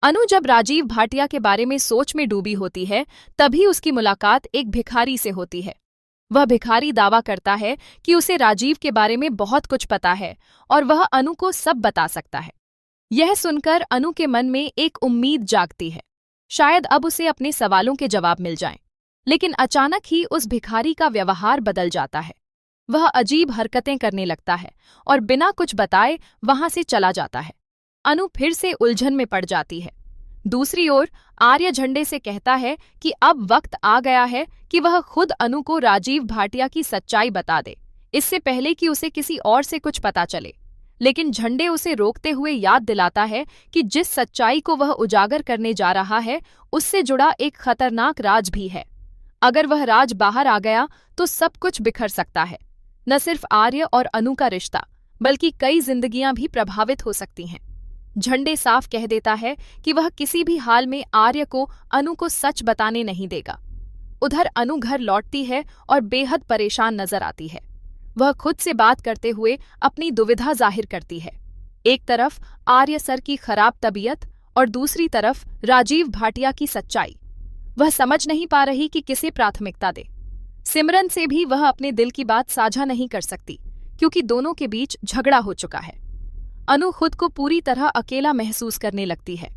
अनु जब राजीव भाटिया के बारे में सोच में डूबी होती है, तभी उसकी मुलाकात एक भिखारी से होती है। वह भिखारी दावा करता है कि उसे राजीव के बारे में बहुत कुछ पता है और वह अनु को सब बता सकता है। यह सुनकर अनु के मन में एक उम्मीद जागती है, शायद अब उसे अपने सवालों के जवाब मिल जाएं। लेकिन अचानक ही उस भिखारी का व्यवहार बदल जाता है। वह अजीब हरकतें करने लगता है और बिना कुछ बताए वहां से चला जाता है। अनु फिर से उलझन में पड़ जाती है। दूसरी ओर आर्य झंडे से कहता है कि अब वक्त आ गया है कि वह खुद अनु को राजीव भाटिया की सच्चाई बता दे, इससे पहले कि उसे किसी और से कुछ पता चले। लेकिन झंडे उसे रोकते हुए याद दिलाता है कि जिस सच्चाई को वह उजागर करने जा रहा है, उससे जुड़ा एक खतरनाक राज भी है। अगर वह राज बाहर आ गया तो सब कुछ बिखर सकता है। न सिर्फ आर्य और अनु का रिश्ता, बल्कि कई जिंदगियां भी प्रभावित हो सकती हैं। झंडे साफ कह देता है कि वह किसी भी हाल में आर्य को अनु को सच बताने नहीं देगा। उधर अनु घर लौटती है और बेहद परेशान नजर आती है। वह खुद से बात करते हुए अपनी दुविधा जाहिर करती है। एक तरफ आर्य सर की खराब तबीयत और दूसरी तरफ राजीव भाटिया की सच्चाई। वह समझ नहीं पा रही कि किसे प्राथमिकता दे। सिमरन से भी वह अपने दिल की बात साझा नहीं कर सकती, क्योंकि दोनों के बीच झगड़ा हो चुका है। अनु खुद को पूरी तरह अकेला महसूस करने लगती है।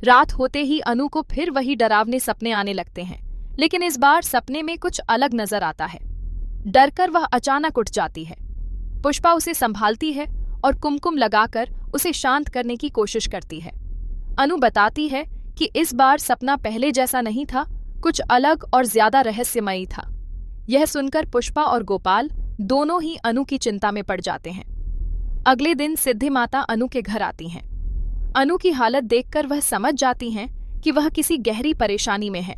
रात होते ही अनु को फिर वही डरावने सपने आने लगते हैं, लेकिन इस बार सपने में कुछ अलग नजर आता है। डरकर वह अचानक उठ जाती है। पुष्पा उसे संभालती है और कुमकुम लगाकर उसे शांत करने की कोशिश करती है। अनु बताती है कि इस बार सपना पहले जैसा नहीं था, कुछ अलग और ज्यादा रहस्यमयी था। यह सुनकर पुष्पा और गोपाल दोनों ही अनु की चिंता में पड़ जाते हैं। अगले दिन सिद्धि माता अनु के घर आती हैं। अनु की हालत देखकर वह समझ जाती हैं कि वह किसी गहरी परेशानी में है।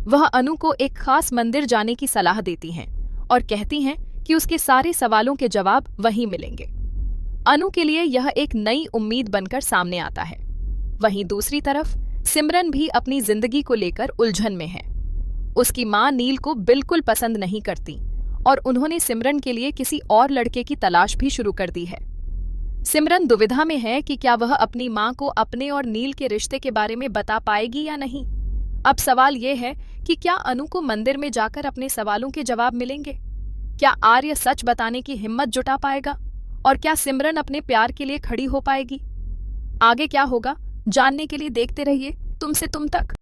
वह अनु को एक खास मंदिर जाने की सलाह देती हैं और कहती हैं कि उसके सारे सवालों के जवाब वहीं मिलेंगे। अनु के लिए यह एक नई उम्मीद बनकर सामने आता है। वहीं दूसरी तरफ सिमरन भी अपनी जिंदगी को लेकर उलझन में है। उसकी मां नील को बिल्कुल पसंद नहीं करती और उन्होंने सिमरन के लिए किसी और लड़के की तलाश भी शुरू कर दी है। सिमरन दुविधा में है कि क्या वह अपनी मां को अपने और नील के रिश्ते के बारे में बता पाएगी या नहीं। अब सवाल यह है कि क्या अनु को मंदिर में जाकर अपने सवालों के जवाब मिलेंगे? क्या आर्य सच बताने की हिम्मत जुटा पाएगा? और क्या सिमरन अपने प्यार के लिए खड़ी हो पाएगी? आगे क्या होगा, जानने के लिए देखते रहिए तुमसे तुम तक।